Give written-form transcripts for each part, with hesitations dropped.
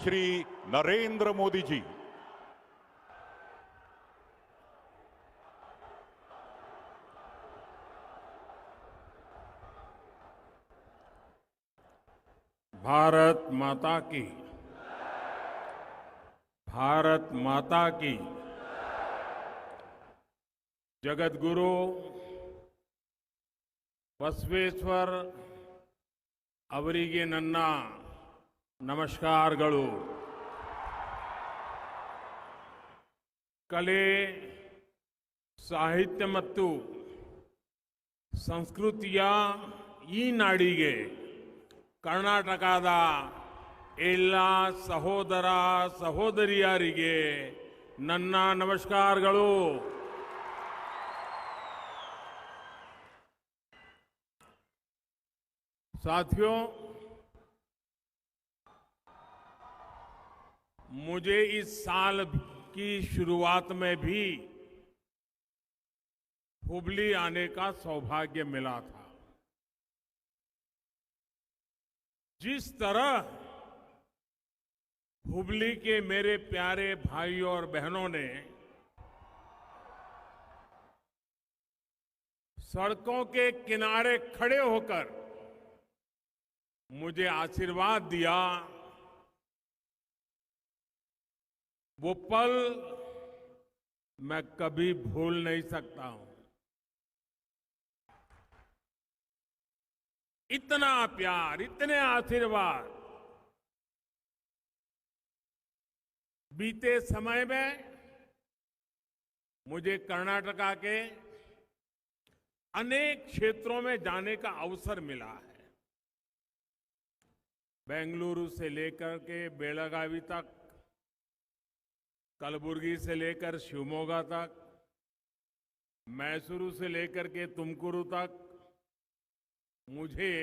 श्री नरेंद्र मोदी जी। भारत माता की, भारत माता की। जगद्गुरु बसवेश्वर ಅವರಿಗೆ ನನ್ನ ನಮಸ್ಕಾರಗಳು। ಕಲೆ, ಸಾಹಿತ್ಯ ಮತ್ತು ಸಂಸ್ಕೃತಿಯ ಈ ನಾಡಿಗೆ ಕರ್ನಾಟಕದ ಎಲ್ಲ ಸಹೋದರ ಸಹೋದರಿಯರಿಗೆ ನನ್ನ ನಮಸ್ಕಾರಗಳು। साथियों, मुझे इस साल की शुरुआत में भी हुबली आने का सौभाग्य मिला था। जिस तरह हुबली के मेरे प्यारे भाइयों और बहनों ने सड़कों के किनारे खड़े होकर मुझे आशीर्वाद दिया, वो पल मैं कभी भूल नहीं सकता हूं। इतना प्यार, इतने आशीर्वाद बीते समय में मुझे कर्नाटका के अनेक क्षेत्रों में जाने का अवसर मिला है। बेंगलुरु से लेकर के बेलगावी तक, कलबुर्गी से लेकर शिवमोगा तक, मैसूरू से लेकर के तुमकुरू तक मुझे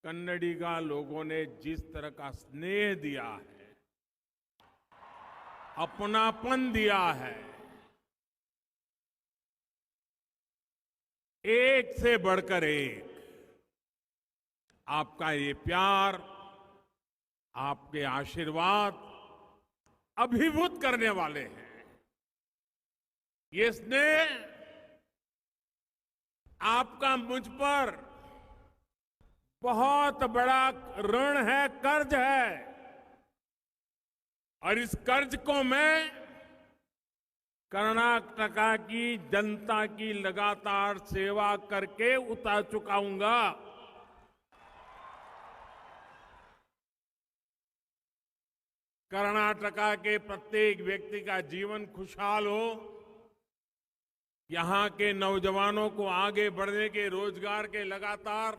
कन्नडिगा लोगों ने जिस तरह का स्नेह दिया है, अपनापन दिया है, एक से बढ़कर एक। आपका ये प्यार, आपके आशीर्वाद अभिभूत करने वाले हैं। ये स्नेह आपका मुझ पर बहुत बड़ा ऋण है, कर्ज है, और इस कर्ज को मैं कर्नाटका की जनता की लगातार सेवा करके उतार चुकाऊंगा। कर्नाटका के प्रत्येक व्यक्ति का जीवन खुशहाल हो, यहां के नौजवानों को आगे बढ़ने के, रोजगार के लगातार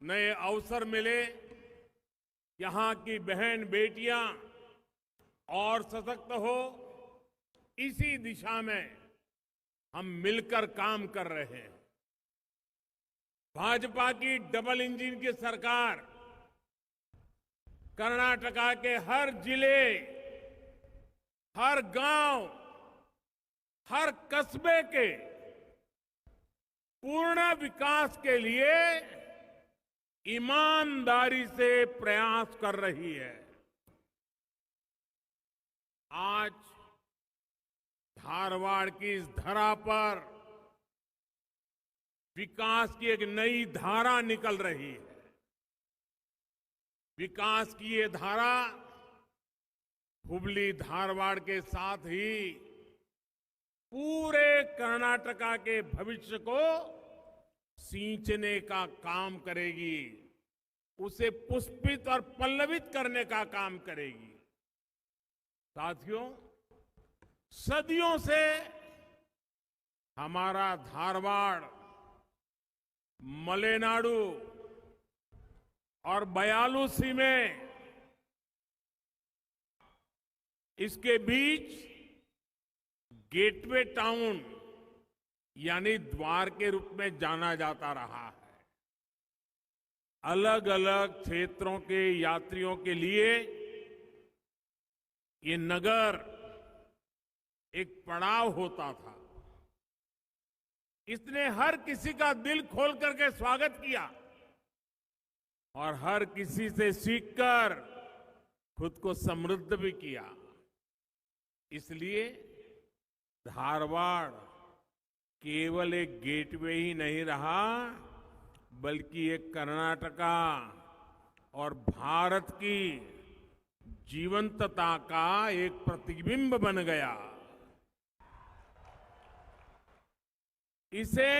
नए अवसर मिले, यहां की बहन बेटियां और सशक्त हो, इसी दिशा में हम मिलकर काम कर रहे हैं। भाजपा की डबल इंजन की सरकार कर्नाटका के हर जिले, हर गांव, हर कस्बे के पूर्ण विकास के लिए ईमानदारी से प्रयास कर रही है। आज धारवाड़ की इस धरा पर विकास की एक नई धारा निकल रही है। विकास की ये धारा हुबली धारवाड़ के साथ ही पूरे कर्नाटका के भविष्य को सींचने का काम करेगी, उसे पुष्पित और पल्लवित करने का काम करेगी। साथियों, सदियों से हमारा धारवाड़, मलेनाडु और बयालूसी में इसके बीच गेटवे टाउन यानी द्वार के रूप में जाना जाता रहा है। अलग अलग क्षेत्रों के यात्रियों के लिए ये नगर एक पड़ाव होता था। इसने हर किसी का दिल खोल करके स्वागत किया और हर किसी से सीखकर खुद को समृद्ध भी किया। इसलिए धारवाड़ केवल एक गेटवे ही नहीं रहा, बल्कि एक कर्नाटका और भारत की जीवंतता का एक प्रतिबिंब बन गया। इसे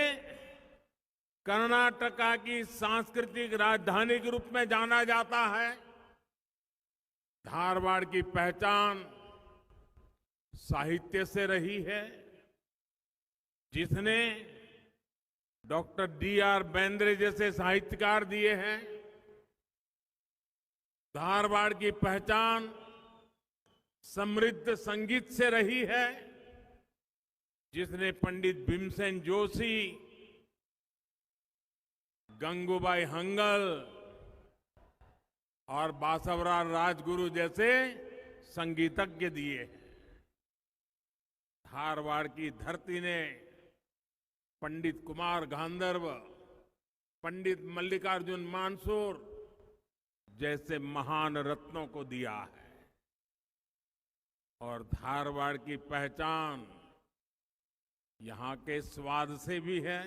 कर्नाटका की सांस्कृतिक राजधानी के रूप में जाना जाता है। धारवाड़ की पहचान साहित्य से रही है, जिसने डॉक्टर D.R. बेंद्रे जैसे साहित्यकार दिए हैं। धारवाड़ की पहचान समृद्ध संगीत से रही है, जिसने पंडित भीमसेन जोशी, गंगूबाई हंगल और बासवराज राजगुरु जैसे संगीतज्ञ दिए हैं। धारवाड़ की धरती ने पंडित कुमार गांधर्व, पंडित मल्लिकार्जुन मानसूर जैसे महान रत्नों को दिया है। और धारवाड़ की पहचान यहां के स्वाद से भी है।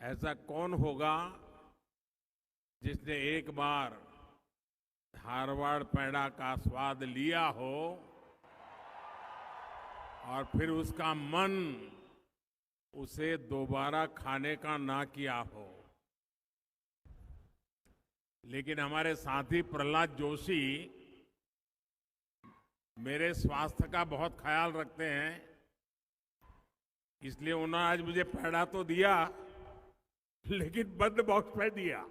ऐसा कौन होगा जिसने एक बार धारवाड़ पेड़ा का स्वाद लिया हो और फिर उसका मन उसे दोबारा खाने का ना किया हो। लेकिन हमारे साथी प्रहलाद जोशी मेरे स्वास्थ्य का बहुत ख्याल रखते हैं, इसलिए उन्होंने आज मुझे पेड़ा तो दिया, लेकिन बंद बॉक्स में दिया।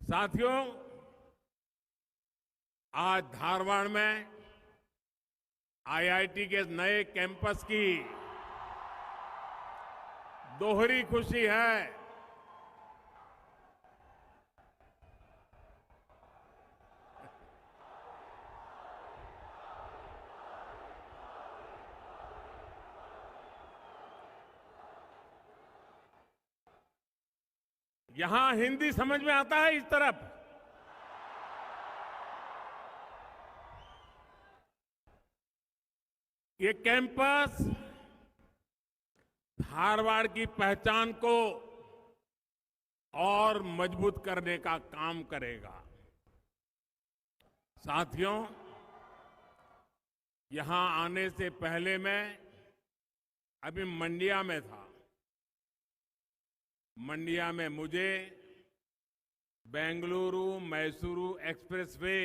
साथियों, आज धारवाड़ में IIT के नए कैंपस की दोहरी खुशी है। यहां हिंदी समझ में आता है इस तरफ। ये कैंपस धारवाड़ की पहचान को और मजबूत करने का काम करेगा। साथियों, यहां आने से पहले मैं अभी मंडिया में था। मंडिया में मुझे बेंगलुरु मैसूरू एक्सप्रेसवे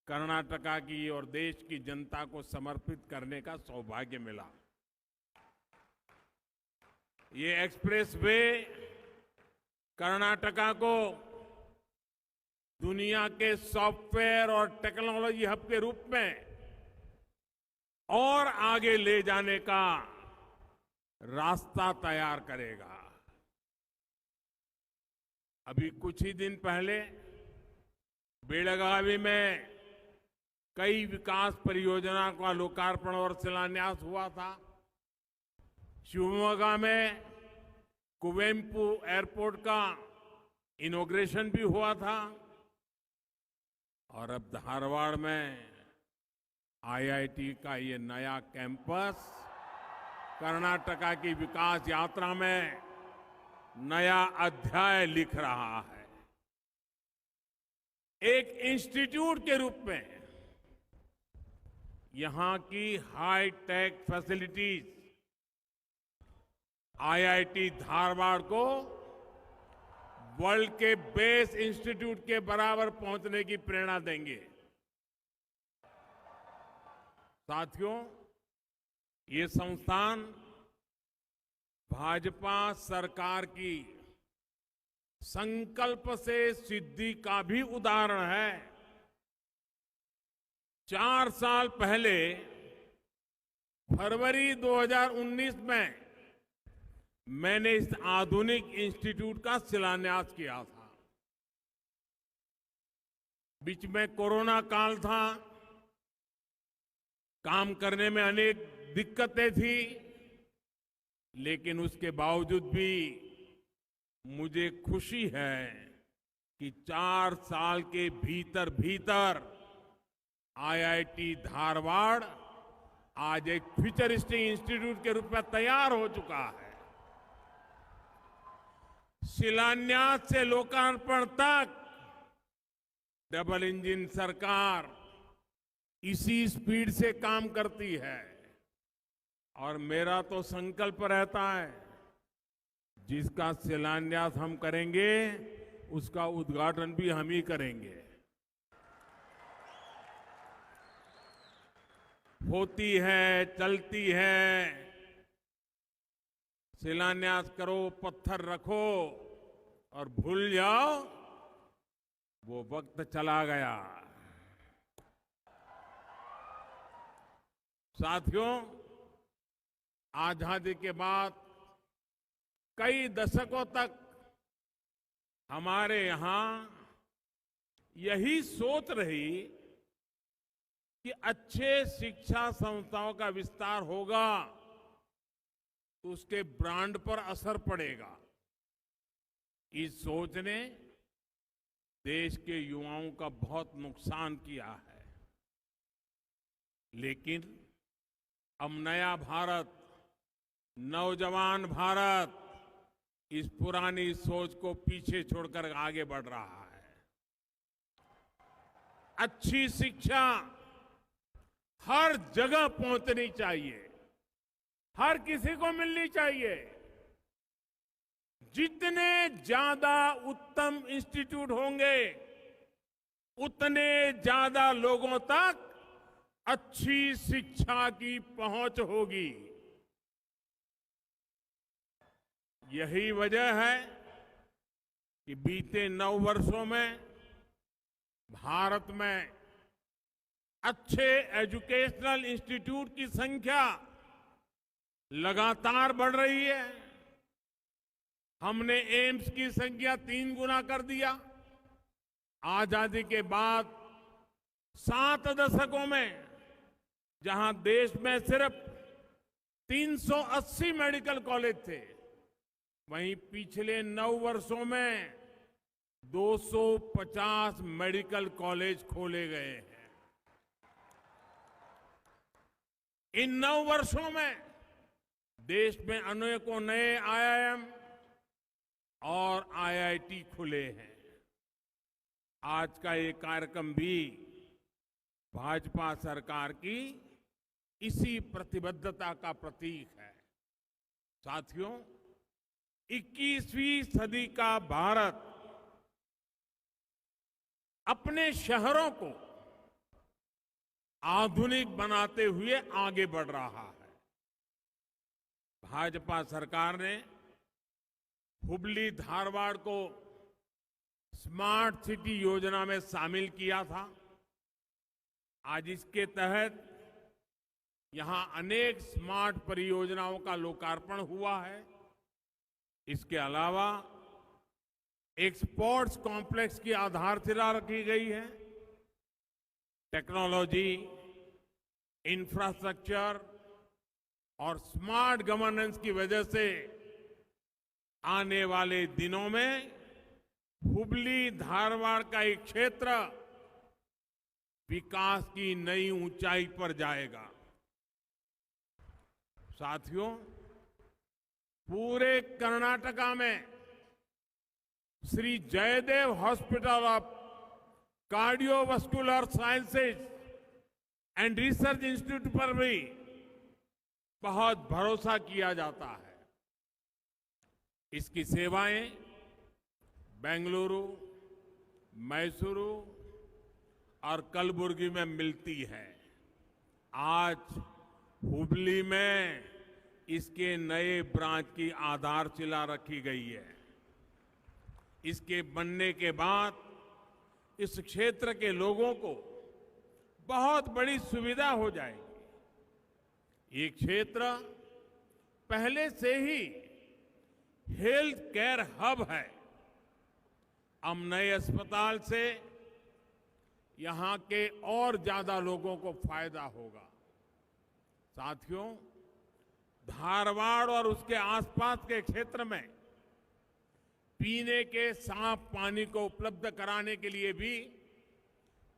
कर्नाटका की और देश की जनता को समर्पित करने का सौभाग्य मिला। ये एक्सप्रेसवे कर्नाटका को दुनिया के सॉफ्टवेयर और टेक्नोलॉजी हब के रूप में और आगे ले जाने का रास्ता तैयार करेगा। अभी कुछ ही दिन पहले बेलगावी में कई विकास परियोजनाओं का लोकार्पण और शिलान्यास हुआ था। शिवमोगा में कुवेम्पु एयरपोर्ट का इनॉग्रेशन भी हुआ था। और अब धारवाड़ में IIT का ये नया कैंपस कर्नाटका की विकास यात्रा में नया अध्याय लिख रहा है। एक इंस्टीट्यूट के रूप में यहां की high tech facilities IIT Dharwad को वर्ल्ड के बेस्ट इंस्टीट्यूट के बराबर पहुंचने की प्रेरणा देंगे। साथियों, ये संस्थान भाजपा सरकार की संकल्प से सिद्धि का भी उदाहरण है। 4 साल पहले फरवरी 2019 में मैंने इस आधुनिक इंस्टीट्यूट का शिलान्यास किया था। बीच में कोरोना काल था, काम करने में अनेक दिक्कतें थी, लेकिन उसके बावजूद भी मुझे खुशी है कि 4 साल के भीतर भीतर आईआईटी धारवाड़ आज एक फ्यूचरिस्टिक इंस्टीट्यूट के रूप में तैयार हो चुका है। शिलान्यास से लोकार्पण तक डबल इंजन सरकार इसी स्पीड से काम करती है और मेरा तो संकल्प रहता है जिसका शिलान्यास हम करेंगे उसका उद्घाटन भी हम ही करेंगे। होती है, चलती है, शिलान्यास करो, पत्थर रखो और भूल जाओ, वो वक्त चला गया। साथियों, आजादी के बाद कई दशकों तक हमारे यहां यही सोच रही कि अच्छे शिक्षा संस्थाओं का विस्तार होगा तो उसके ब्रांड पर असर पड़ेगा। इस सोच ने देश के युवाओं का बहुत नुकसान किया है। लेकिन अब नया भारत, नौजवान भारत इस पुरानी सोच को पीछे छोड़कर आगे बढ़ रहा है। अच्छी शिक्षा हर जगह पहुंचनी चाहिए, हर किसी को मिलनी चाहिए। जितने ज्यादा उत्तम इंस्टीट्यूट होंगे उतने ज्यादा लोगों तक अच्छी शिक्षा की पहुंच होगी। यही वजह है कि बीते 9 वर्षों में भारत में अच्छे एजुकेशनल इंस्टीट्यूट की संख्या लगातार बढ़ रही है। हमने एम्स की संख्या 3 गुना कर दिया। आजादी के बाद 7 दशकों में जहां देश में सिर्फ 380 मेडिकल कॉलेज थे, वहीं पिछले 9 वर्षों में 250 मेडिकल कॉलेज खोले गए हैं। इन 9 वर्षों में देश में अनेकों नए आईआईएम और आईआईटी खुले हैं। आज का ये कार्यक्रम भी भाजपा सरकार की इसी प्रतिबद्धता का प्रतीक है। साथियों, 21वीं सदी का भारत अपने शहरों को आधुनिक बनाते हुए आगे बढ़ रहा है। भाजपा सरकार ने हुबली धारवाड़ को स्मार्ट सिटी योजना में शामिल किया था। आज इसके तहत यहां अनेक स्मार्ट परियोजनाओं का लोकार्पण हुआ है। इसके अलावा एक स्पोर्ट्स कॉम्प्लेक्स की आधारशिला रखी गई है। टेक्नोलॉजी, इंफ्रास्ट्रक्चर और स्मार्ट गवर्नेंस की वजह से आने वाले दिनों में हुबली धारवाड़ का एक क्षेत्र विकास की नई ऊंचाई पर जाएगा। साथियों, पूरे कर्नाटका में Shri Jayadeva hospital of cardiovascular sciences and research institute पर भी बहुत भरोसा किया जाता है। इसकी सेवाएं बेंगलुरु, मैसूरू और कलबुर्गी में मिलती है। आज हुबली में इसके नए ब्रांच की आधारशिला रखी गई है। इसके बनने के बाद इस क्षेत्र के लोगों को बहुत बड़ी सुविधा हो जाएगी। ये क्षेत्र पहले से ही हेल्थ केयर हब है। अब नए अस्पताल से यहां के और ज्यादा लोगों को फायदा होगा। साथियों, धारवाड़ और उसके आसपास के क्षेत्र में पीने के साफ पानी को उपलब्ध कराने के लिए भी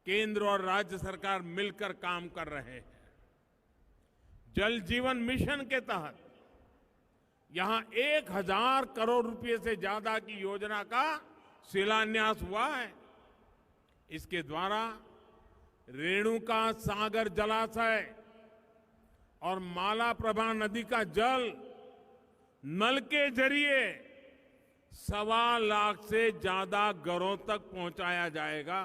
केंद्र और राज्य सरकार मिलकर काम कर रहे हैं। जल जीवन मिशन के तहत यहां 1000 करोड़ रुपए से ज्यादा की योजना का शिलान्यास हुआ है। इसके द्वारा रेणुका सागर जलाशय और मालाप्रभा नदी का जल नल के जरिए 1.25 लाख से ज्यादा घरों तक पहुंचाया जाएगा।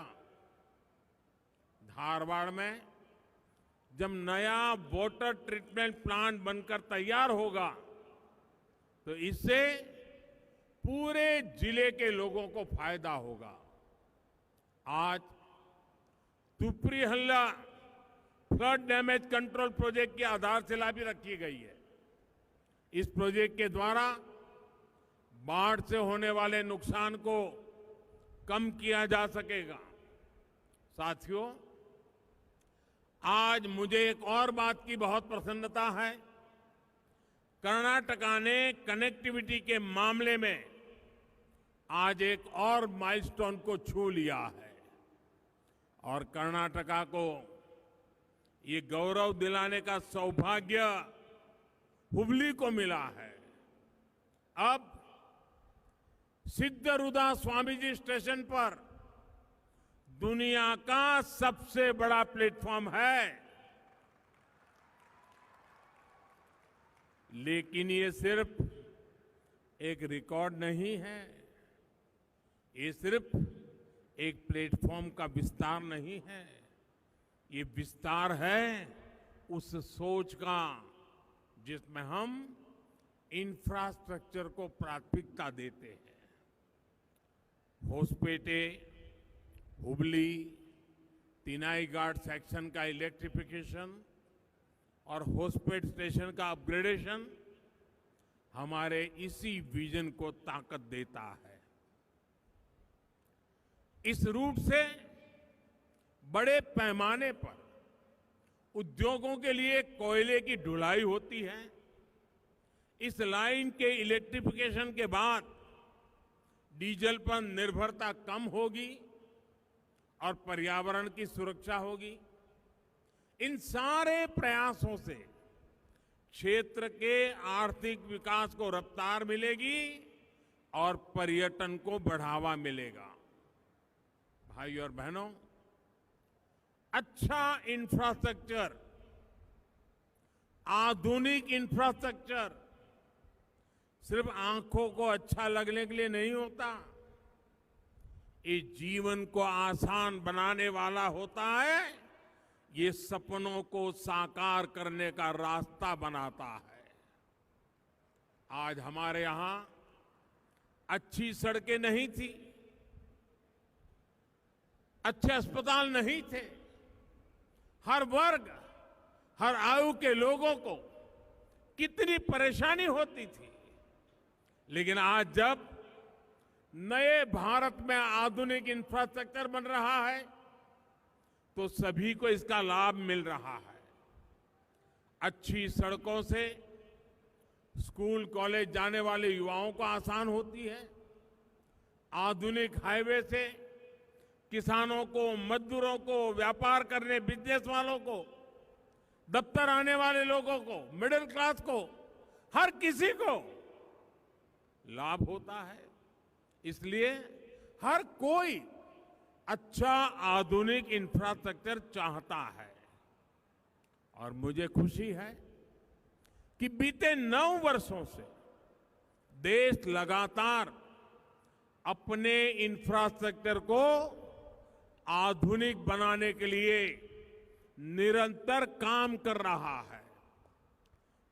धारवाड़ में जब नया वाटर ट्रीटमेंट प्लांट बनकर तैयार होगा तो इससे पूरे जिले के लोगों को फायदा होगा। आज तुपरीहल्ला फ्लड डैमेज कंट्रोल प्रोजेक्ट की आधारशिला भी रखी गई है। इस प्रोजेक्ट के द्वारा बाढ़ से होने वाले नुकसान को कम किया जा सकेगा। साथियों, आज मुझे एक और बात की बहुत प्रसन्नता है। कर्नाटका ने कनेक्टिविटी के मामले में आज एक और माइलस्टोन को छू लिया है और कर्नाटका को ये गौरव दिलाने का सौभाग्य हुबली को मिला है। अब सिद्धरूदा स्वामीजी स्टेशन पर दुनिया का सबसे बड़ा प्लेटफॉर्म है। लेकिन ये सिर्फ एक रिकॉर्ड नहीं है, ये सिर्फ एक प्लेटफॉर्म का विस्तार नहीं है, ये विस्तार है उस सोच का जिसमें हम इंफ्रास्ट्रक्चर को प्राथमिकता देते हैं। होसपेटे, हुबली, तिनाई घाट सेक्शन का इलेक्ट्रिफिकेशन और होसपेट स्टेशन का अपग्रेडेशन हमारे इसी विजन को ताकत देता है। इस रूट से बड़े पैमाने पर उद्योगों के लिए कोयले की ढुलाई होती है। इस लाइन के इलेक्ट्रिफिकेशन के बाद डीजल पर निर्भरता कम होगी और पर्यावरण की सुरक्षा होगी। इन सारे प्रयासों से क्षेत्र के आर्थिक विकास को रफ्तार मिलेगी और पर्यटन को बढ़ावा मिलेगा। भाई और बहनों, अच्छा इंफ्रास्ट्रक्चर, आधुनिक इंफ्रास्ट्रक्चर सिर्फ आंखों को अच्छा लगने के लिए नहीं होता, ये जीवन को आसान बनाने वाला होता है। ये सपनों को साकार करने का रास्ता बनाता है। आज हमारे यहां अच्छी सड़कें नहीं थी, अच्छे अस्पताल नहीं थे, हर वर्ग, हर आयु के लोगों को कितनी परेशानी होती थी। लेकिन आज जब नए भारत में आधुनिक इंफ्रास्ट्रक्चर बन रहा है तो सभी को इसका लाभ मिल रहा है। अच्छी सड़कों से स्कूल कॉलेज जाने वाले युवाओं को आसान होती है। आधुनिक हाईवे से किसानों को, मजदूरों को, व्यापार करने बिजनेस वालों को, दफ्तर आने वाले लोगों को, मिडिल क्लास को, हर किसी को लाभ होता है। इसलिए हर कोई अच्छा आधुनिक इंफ्रास्ट्रक्चर चाहता है। और मुझे खुशी है कि बीते 9 वर्षों से देश लगातार अपने इंफ्रास्ट्रक्चर को आधुनिक बनाने के लिए निरंतर काम कर रहा है।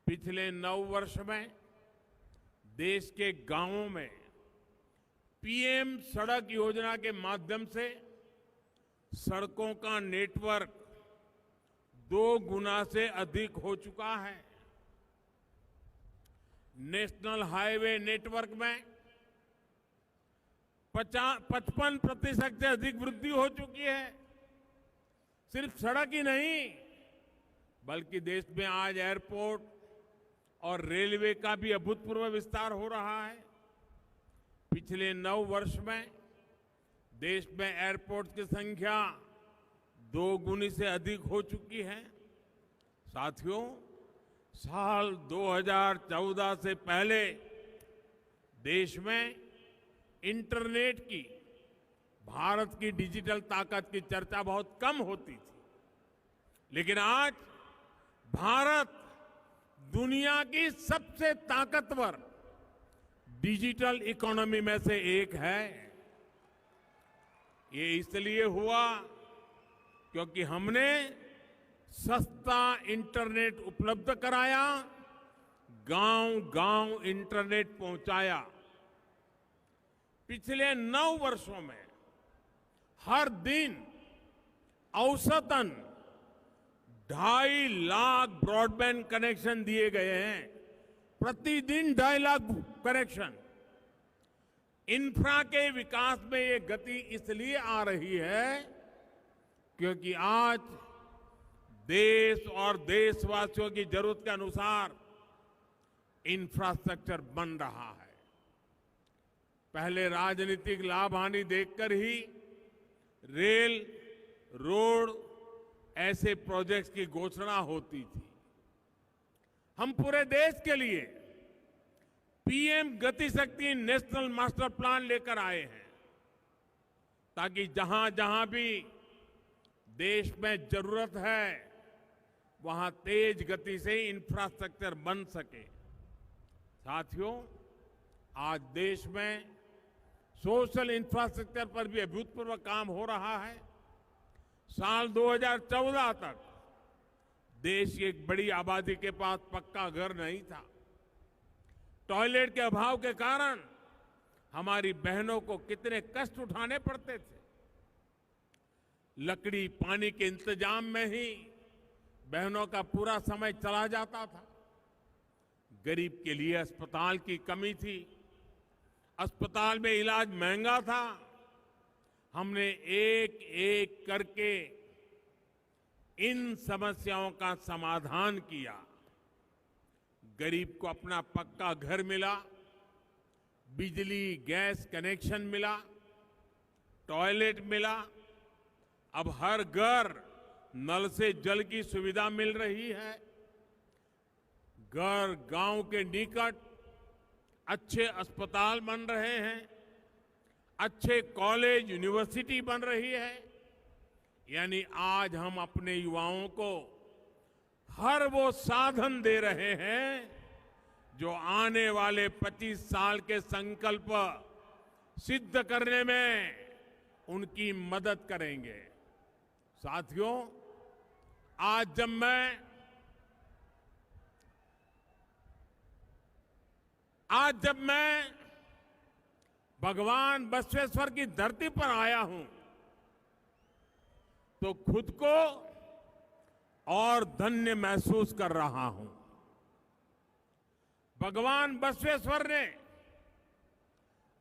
पिछले 9 वर्ष में देश के गांवों में पीएम सड़क योजना के माध्यम से सड़कों का नेटवर्क 2 गुना से अधिक हो चुका है। नेशनल हाईवे नेटवर्क में 55% से अधिक वृद्धि हो चुकी है। सिर्फ सड़क ही नहीं, बल्कि देश में आज एयरपोर्ट और रेलवे का भी अभूतपूर्व विस्तार हो रहा है। पिछले 9 वर्ष में देश में एयरपोर्ट की संख्या 2 गुनी से अधिक हो चुकी है। साथियों, साल 2014 से पहले देश में इंटरनेट की, भारत की डिजिटल ताकत की चर्चा बहुत कम होती थी, लेकिन आज भारत दुनिया की सबसे ताकतवर डिजिटल इकोनॉमी में से एक है। ये इसलिए हुआ क्योंकि हमने सस्ता इंटरनेट उपलब्ध कराया, गांव-गांव इंटरनेट पहुंचाया। पिछले 9 वर्षों में हर दिन औसतन 2.5 लाख ब्रॉडबैंड कनेक्शन दिए गए हैं। प्रतिदिन 2.5 लाख कनेक्शन। इंफ्रा के विकास में ये गति इसलिए आ रही है क्योंकि आज देश और देशवासियों की जरूरत के अनुसार इंफ्रास्ट्रक्चर बन रहा है। पहले राजनीतिक लाभ हानि देखकर ही रेल, रोड ऐसे प्रोजेक्ट्स की घोषणा होती थी। हम पूरे देश के लिए पीएम गति शक्ति नेशनल मास्टर प्लान लेकर आए हैं ताकि जहां जहां भी देश में जरूरत है वहां तेज गति से इंफ्रास्ट्रक्चर बन सके। साथियों, आज देश में सोशल इंफ्रास्ट्रक्चर पर भी अभूतपूर्व काम हो रहा है। साल 2014 तक देश की एक बड़ी आबादी के पास पक्का घर नहीं था। टॉयलेट के अभाव के कारण हमारी बहनों को कितने कष्ट उठाने पड़ते थे। लकड़ी, पानी के इंतजाम में ही बहनों का पूरा समय चला जाता था। गरीब के लिए अस्पताल की कमी थी, अस्पताल में इलाज महंगा था। हमने एक एक करके इन समस्याओं का समाधान किया। गरीब को अपना पक्का घर मिला, बिजली गैस कनेक्शन मिला, टॉयलेट मिला। अब हर घर नल से जल की सुविधा मिल रही है। घर गांव के निकट अच्छे अस्पताल बन रहे हैं, अच्छे कॉलेज, यूनिवर्सिटी बन रही है। यानी आज हम अपने युवाओं को हर वो साधन दे रहे हैं जो आने वाले 25 साल के संकल्प सिद्ध करने में उनकी मदद करेंगे। साथियों, आज जब मैं भगवान बसवेश्वर की धरती पर आया हूं तो खुद को और धन्य महसूस कर रहा हूं। भगवान बसवेश्वर ने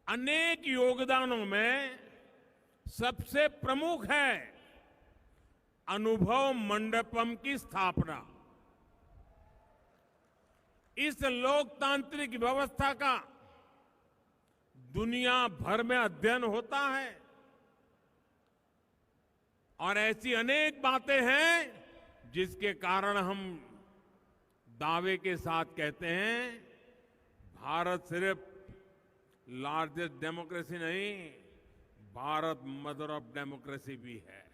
अनेक योगदानों में सबसे प्रमुख है अनुभव मंडपम की स्थापना। इस लोकतांत्रिक व्यवस्था का दुनिया भर में अध्ययन होता है और ऐसी अनेक बातें हैं जिसके कारण हम दावे के साथ कहते हैं भारत सिर्फ लार्जेस्ट डेमोक्रेसी नहीं, भारत मदर ऑफ डेमोक्रेसी भी है।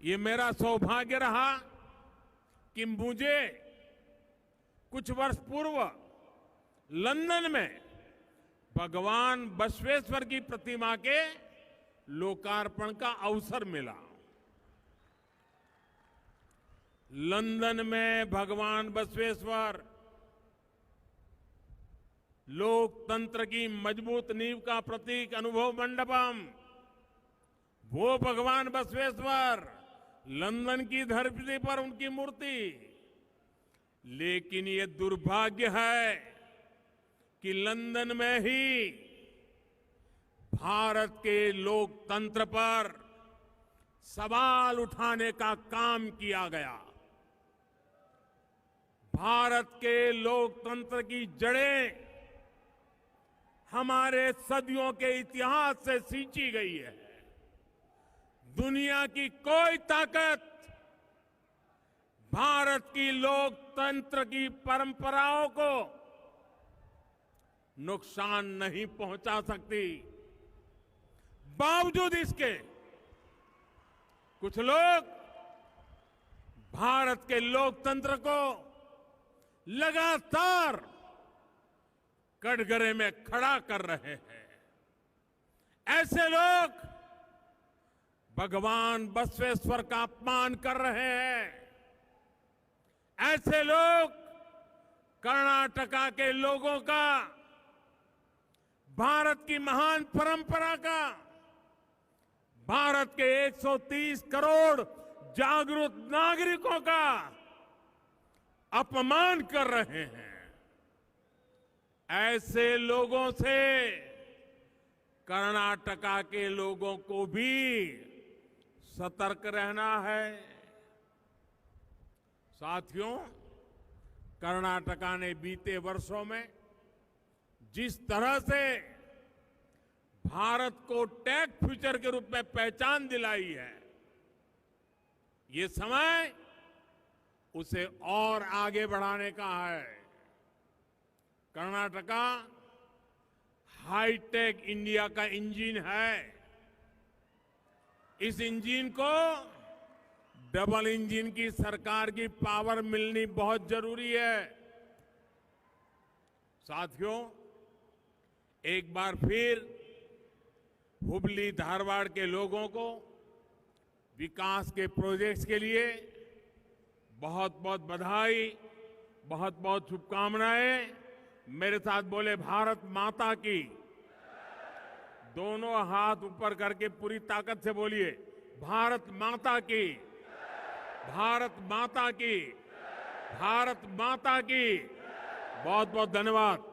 ये मेरा सौभाग्य रहा कि मुझे कुछ वर्ष पूर्व लंदन में भगवान बसवेश्वर की प्रतिमा के लोकार्पण का अवसर मिला। लंदन में भगवान बसवेश्वर लोकतंत्र की मजबूत नींव का प्रतीक अनुभव मंडपम, वो भगवान बसवेश्वर, लंदन की धरती पर उनकी मूर्ति। लेकिन ये दुर्भाग्य है कि लंदन में ही भारत के लोकतंत्र पर सवाल उठाने का काम किया गया। भारत के लोकतंत्र की जड़ें हमारे सदियों के इतिहास से सींची गई है। दुनिया की कोई ताकत भारत की लोकतंत्र की परंपराओं को नुकसान नहीं पहुंचा सकती। बावजूद इसके कुछ लोग भारत के लोकतंत्र को लगातार कटघरे में खड़ा कर रहे हैं। ऐसे लोग भगवान बसवेश्वर का अपमान कर रहे हैं। ऐसे लोग कर्नाटका के लोगों का, भारत की महान परंपरा का, भारत के 130 करोड़ जागरूक नागरिकों का अपमान कर रहे हैं। ऐसे लोगों से कर्नाटका के लोगों को भी सतर्क रहना है। साथियों, कर्नाटका ने बीते वर्षों में जिस तरह से भारत को टेक फ्यूचर के रूप में पहचान दिलाई है, ये समय उसे और आगे बढ़ाने का है। कर्नाटका हाईटेक इंडिया का इंजन है। इस इंजन को डबल इंजन की सरकार की पावर मिलनी बहुत जरूरी है। साथियों, एक बार फिर हुबली धारवाड़ के लोगों को विकास के प्रोजेक्ट्स के लिए बहुत बहुत बधाई, बहुत बहुत शुभकामनाएं। मेरे साथ बोले भारत माता की। दोनों हाथ ऊपर करके पूरी ताकत से बोलिए, भारत माता की, भारत माता की, भारत माता की। बहुत बहुत धन्यवाद।